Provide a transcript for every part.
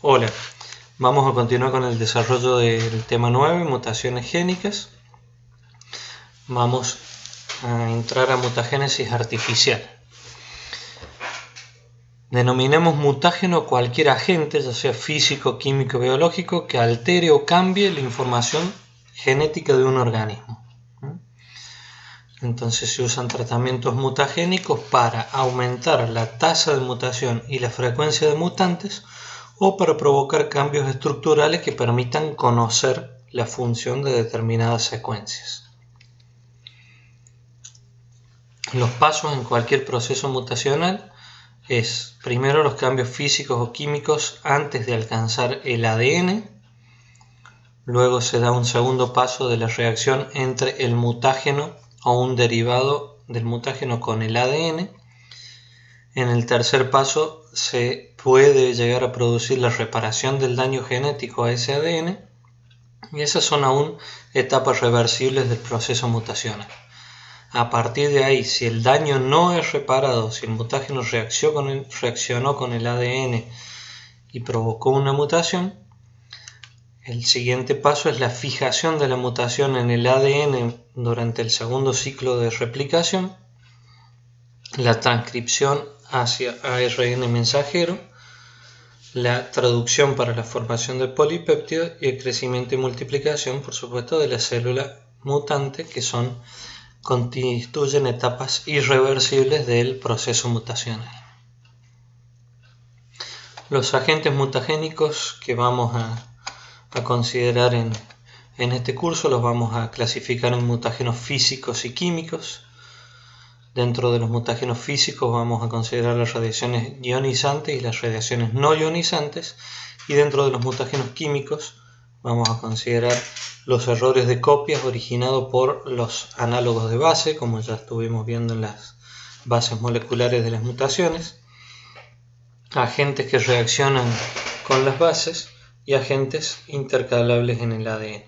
Hola, vamos a continuar con el desarrollo del tema 9, mutaciones génicas. Vamos a entrar a mutagénesis artificial. Denominemos mutágeno cualquier agente, ya sea físico, químico, biológico, que altere o cambie la información genética de un organismo. Entonces se usan tratamientos mutagénicos para aumentar la tasa de mutación y la frecuencia de mutantes o para provocar cambios estructurales que permitan conocer la función de determinadas secuencias. Los pasos en cualquier proceso mutacional es primero los cambios físicos o químicos antes de alcanzar el ADN, luego se da un segundo paso de la reacción entre el mutágeno o un derivado del mutágeno con el ADN. En el tercer paso se puede llegar a producir la reparación del daño genético a ese ADN y esas son aún etapas reversibles del proceso mutacional. A partir de ahí, si el daño no es reparado, si el mutágeno reaccionó con el ADN y provocó una mutación, el siguiente paso es la fijación de la mutación en el ADN durante el segundo ciclo de replicación, la transcripción hacia ARN mensajero, la traducción para la formación del polipéptido y el crecimiento y multiplicación, por supuesto, de la célula mutante, que constituyen etapas irreversibles del proceso mutacional. Los agentes mutagénicos que vamos a considerar en este curso los vamos a clasificar en mutágenos físicos y químicos. Dentro de los mutágenos físicos vamos a considerar las radiaciones ionizantes y las radiaciones no ionizantes, y dentro de los mutágenos químicos vamos a considerar los errores de copias originados por los análogos de base, como ya estuvimos viendo en las bases moleculares de las mutaciones, agentes que reaccionan con las bases y agentes intercalables en el ADN.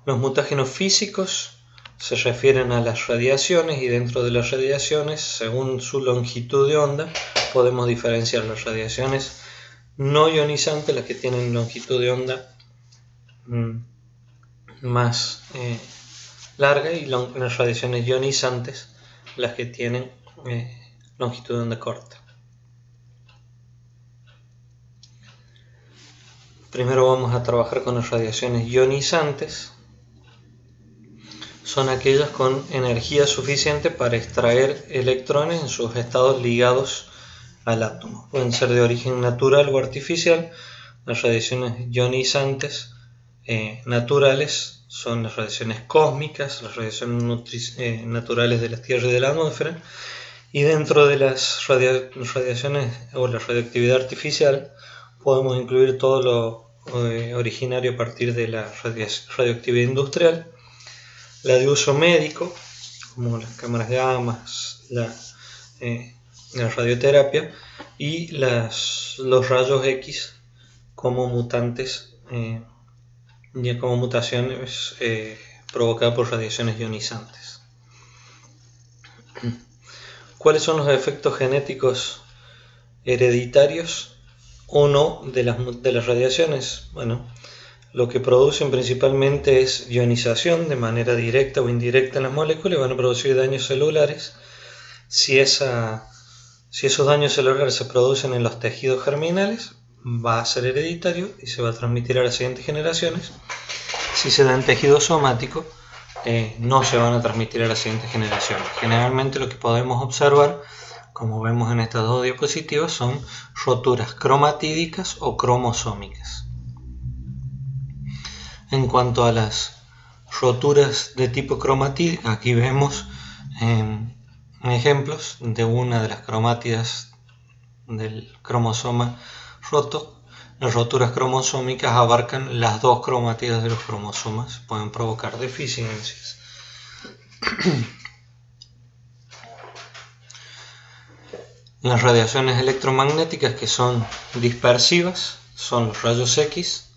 Los mutágenos físicos se refieren a las radiaciones, y dentro de las radiaciones, según su longitud de onda, podemos diferenciar las radiaciones no ionizantes, las que tienen longitud de onda más larga, y las radiaciones ionizantes, las que tienen longitud de onda corta. Primero vamos a trabajar con las radiaciones ionizantes. Son aquellas con energía suficiente para extraer electrones en sus estados ligados al átomo. Pueden ser de origen natural o artificial. Las radiaciones ionizantes naturales son las radiaciones cósmicas, las radiaciones naturales de la Tierra y de la atmósfera, y dentro de las radiaciones o la radioactividad artificial podemos incluir todo lo originario a partir de la radioactividad industrial, la de uso médico, como las cámaras gamma, la radioterapia, y los rayos X como mutantes, ya como mutaciones provocadas por radiaciones ionizantes. ¿Cuáles son los efectos genéticos hereditarios o no de las radiaciones? Bueno, lo que producen principalmente es ionización de manera directa o indirecta en las moléculas, y van a producir daños celulares. Si esos daños celulares se producen en los tejidos germinales, va a ser hereditario y se va a transmitir a las siguientes generaciones. Si se da en tejido somático, no se van a transmitir a las siguientes generaciones. Generalmente lo que podemos observar, como vemos en estas dos diapositivas, son roturas cromatídicas o cromosómicas. En cuanto a las roturas de tipo cromatídico, aquí vemos ejemplos de una de las cromátidas del cromosoma roto. Las roturas cromosómicas abarcan las dos cromátidas de los cromosomas, pueden provocar deficiencias. Las radiaciones electromagnéticas, que son dispersivas, son los rayos X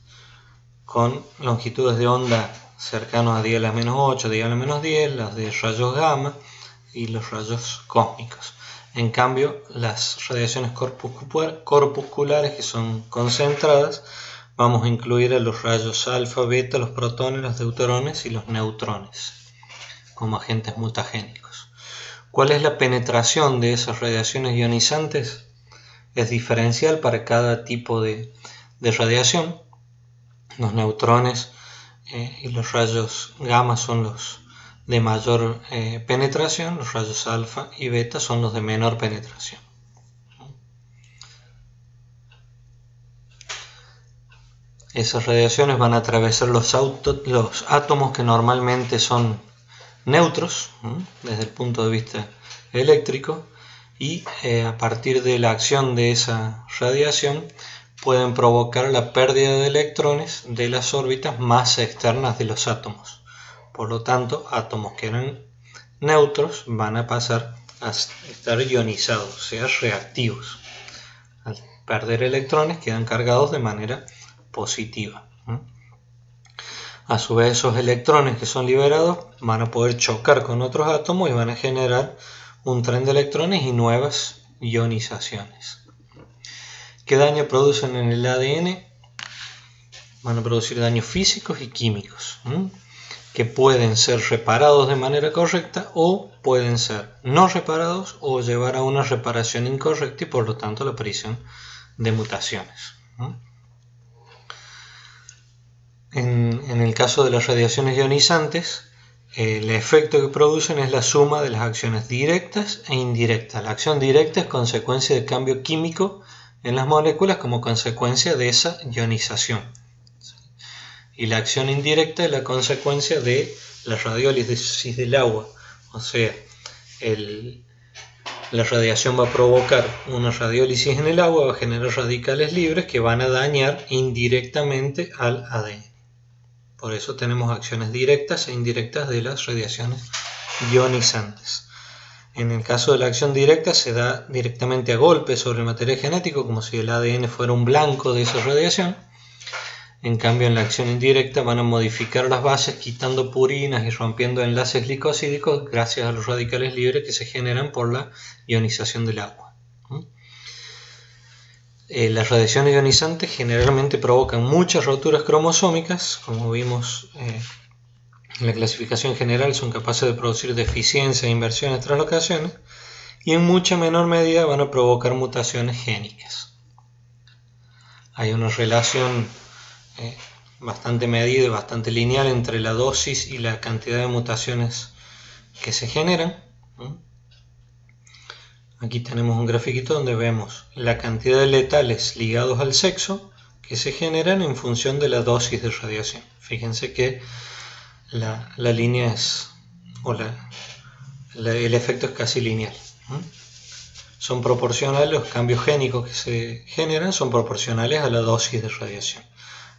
con longitudes de onda cercanos a 10 a la menos 8, 10 a la menos 10, las de rayos gamma y los rayos cósmicos. En cambio, las radiaciones corpusculares, que son concentradas, vamos a incluir a los rayos alfa, beta, los protones, los deuterones y los neutrones como agentes mutagénicos. ¿Cuál es la penetración de esas radiaciones ionizantes? Es diferencial para cada tipo de radiación. Los neutrones y los rayos gamma son los de mayor penetración, los rayos alfa y beta son los de menor penetración. Esas radiaciones van a atravesar los átomos que normalmente son neutros desde el punto de vista eléctrico, y a partir de la acción de esa radiación pueden provocar la pérdida de electrones de las órbitas más externas de los átomos. Por lo tanto, átomos que eran neutros van a pasar a estar ionizados, o sea, reactivos. Al perder electrones quedan cargados de manera positiva. A su vez, esos electrones que son liberados van a poder chocar con otros átomos y van a generar un tren de electrones y nuevas ionizaciones. ¿Qué daño producen en el ADN? Van a producir daños físicos y químicos, que pueden ser reparados de manera correcta o pueden ser no reparados o llevar a una reparación incorrecta y por lo tanto la aparición de mutaciones. En el caso de las radiaciones ionizantes, el efecto que producen es la suma de las acciones directas e indirectas. La acción directa es consecuencia de cambio químico en las moléculas como consecuencia de esa ionización. Y la acción indirecta es la consecuencia de la radiólisis del agua. O sea, la radiación va a provocar una radiólisis en el agua, va a generar radicales libres que van a dañar indirectamente al ADN. Por eso tenemos acciones directas e indirectas de las radiaciones ionizantes. En el caso de la acción directa se da directamente a golpe sobre el material genético, como si el ADN fuera un blanco de esa radiación. En cambio, en la acción indirecta van a modificar las bases quitando purinas y rompiendo enlaces glicosídicos gracias a los radicales libres que se generan por la ionización del agua. Las radiaciones ionizantes generalmente provocan muchas roturas cromosómicas, como vimos en la clasificación general, son capaces de producir deficiencias, inversiones, translocaciones, y en mucha menor medida van a provocar mutaciones génicas. Hay una relación bastante medida y bastante lineal entre la dosis y la cantidad de mutaciones que se generan. Aquí tenemos un grafiquito donde vemos la cantidad de letales ligados al sexo que se generan en función de la dosis de radiación. Fíjense que la línea es, el efecto es casi lineal. Son proporcionales, los cambios génicos que se generan son proporcionales a la dosis de radiación.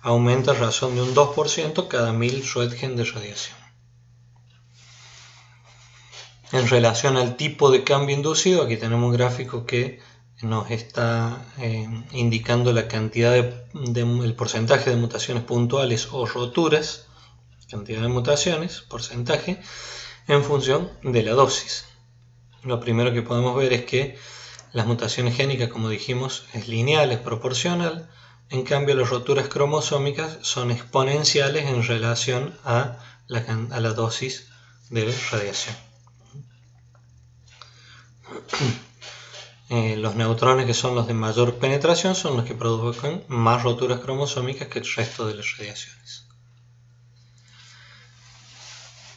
Aumenta a razón de un 2% cada 1000 Roentgen de radiación. En relación al tipo de cambio inducido, aquí tenemos un gráfico que nos está indicando la cantidad el porcentaje de mutaciones puntuales o roturas, cantidad de mutaciones, porcentaje, en función de la dosis. Lo primero que podemos ver es que las mutaciones génicas, como dijimos, es lineal, es proporcional. En cambio, las roturas cromosómicas son exponenciales en relación a la dosis de radiación. Los neutrones, que son los de mayor penetración, son los que provocan más roturas cromosómicas que el resto de las radiaciones.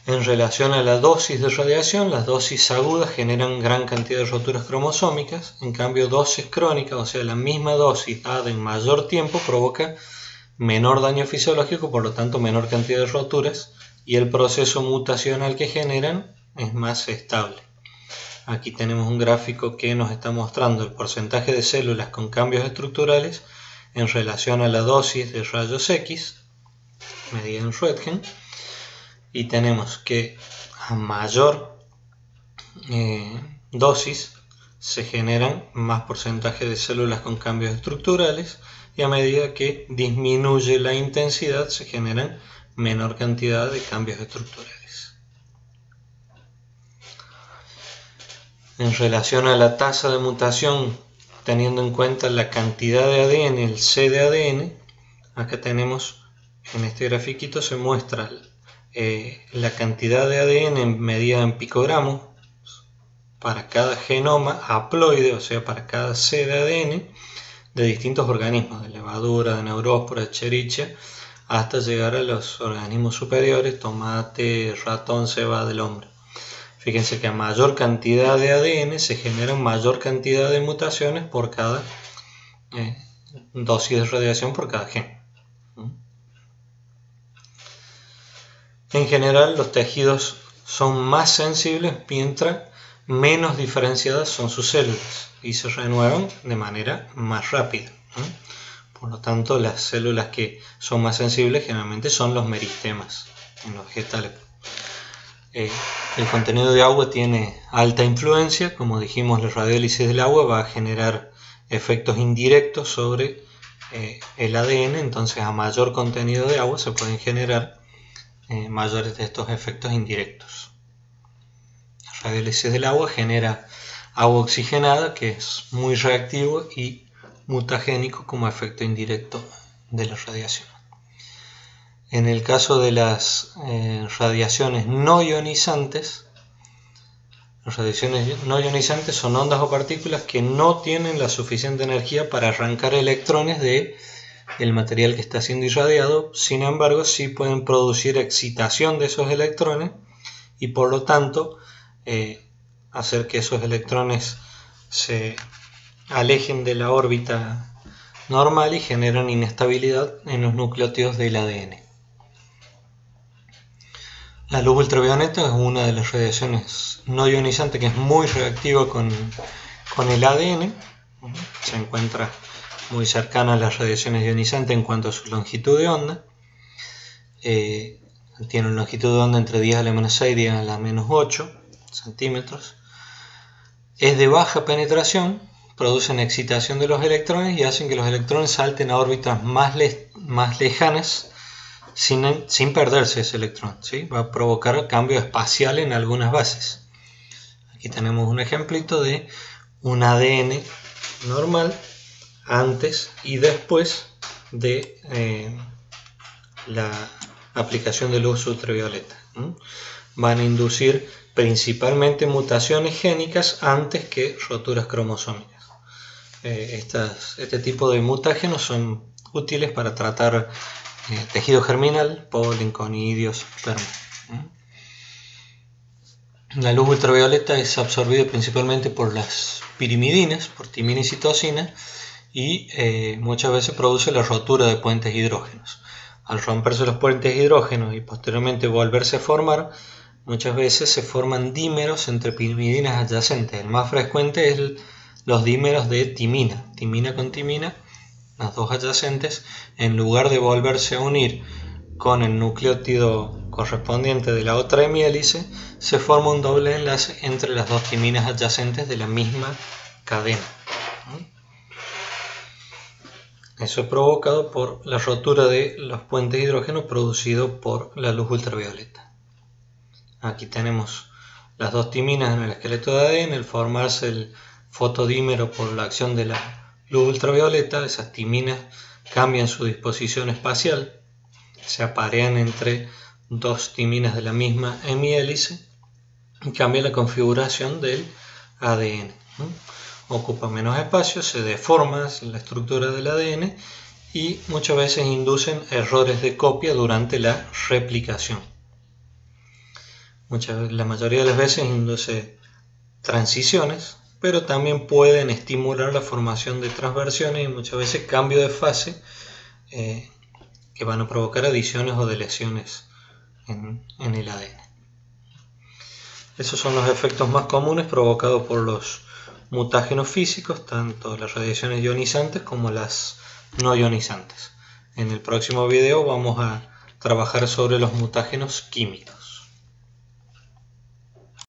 En relación a la dosis de radiación, las dosis agudas generan gran cantidad de roturas cromosómicas. En cambio, dosis crónicas, o sea, la misma dosis dada en mayor tiempo, provoca menor daño fisiológico, por lo tanto menor cantidad de roturas, y el proceso mutacional que generan es más estable. Aquí tenemos un gráfico que nos está mostrando el porcentaje de células con cambios estructurales en relación a la dosis de rayos X, medida en Roentgen, y tenemos que a mayor dosis se generan más porcentaje de células con cambios estructurales, y a medida que disminuye la intensidad se generan menor cantidad de cambios estructurales. En relación a la tasa de mutación, teniendo en cuenta la cantidad de ADN, el C de ADN, acá tenemos, en este grafiquito se muestra la cantidad de ADN medida en picogramos para cada genoma haploide, o sea, para cada C de ADN de distintos organismos, de levadura, de neuróspora, Escherichia, hasta llegar a los organismos superiores, tomate, ratón, cebada del hombre. Fíjense que a mayor cantidad de ADN se generan mayor cantidad de mutaciones por cada dosis de radiación por cada gen. En general, los tejidos son más sensibles mientras menos diferenciadas son sus células y se renuevan de manera más rápida. Por lo tanto, las células que son más sensibles generalmente son los meristemas en los vegetales. El contenido de agua tiene alta influencia, como dijimos, la radiólisis del agua va a generar efectos indirectos sobre el ADN, entonces a mayor contenido de agua se pueden generar mayores de estos efectos indirectos. La radiólisis del agua genera agua oxigenada, que es muy reactivo y mutagénico como efecto indirecto de la radiación. En el caso de las radiaciones no ionizantes, las radiaciones no ionizantes son ondas o partículas que no tienen la suficiente energía para arrancar electrones del material que está siendo irradiado, sin embargo sí pueden producir excitación de esos electrones y por lo tanto hacer que esos electrones se alejen de la órbita normal y generan inestabilidad en los nucleótidos del ADN. La luz ultravioleta es una de las radiaciones no ionizantes que es muy reactiva con el ADN. Se encuentra muy cercana a las radiaciones ionizantes en cuanto a su longitud de onda. Tiene una longitud de onda entre 10 a la menos 6 y 10 a la menos 8 centímetros. Es de baja penetración, producen excitación de los electrones y hacen que los electrones salten a órbitas más lejanas sin perderse ese electrón, ¿sí? Va a provocar cambio espacial en algunas bases. Aquí tenemos un ejemplito de un ADN normal antes y después de la aplicación de luz ultravioleta. Van a inducir principalmente mutaciones génicas antes que roturas cromosómicas. Este tipo de mutágenos son útiles para tratar tejido germinal, polen, conidios, esperma. La luz ultravioleta es absorbida principalmente por las pirimidinas, por timina y citosina, y muchas veces produce la rotura de puentes hidrógenos. Al romperse los puentes hidrógenos y posteriormente volverse a formar, muchas veces se forman dímeros entre pirimidinas adyacentes. El más frecuente es los dímeros de timina, timina con timina, las dos adyacentes, en lugar de volverse a unir con el nucleótido correspondiente de la otra hemiélice, se forma un doble enlace entre las dos timinas adyacentes de la misma cadena. Eso es provocado por la rotura de los puentes de hidrógeno producido por la luz ultravioleta. Aquí tenemos las dos timinas en el esqueleto de ADN, el formarse el fotodímero por la acción de la luz ultravioleta. Esas timinas cambian su disposición espacial, se aparean entre dos timinas de la misma hemihélice y cambia la configuración del ADN. Ocupa menos espacio, se deforma la estructura del ADN y muchas veces inducen errores de copia durante la replicación. La mayoría de las veces induce transiciones, pero también pueden estimular la formación de transversiones y muchas veces cambio de fase que van a provocar adiciones o deleciones en el ADN. Esos son los efectos más comunes provocados por los mutágenos físicos, tanto las radiaciones ionizantes como las no ionizantes. En el próximo video vamos a trabajar sobre los mutágenos químicos.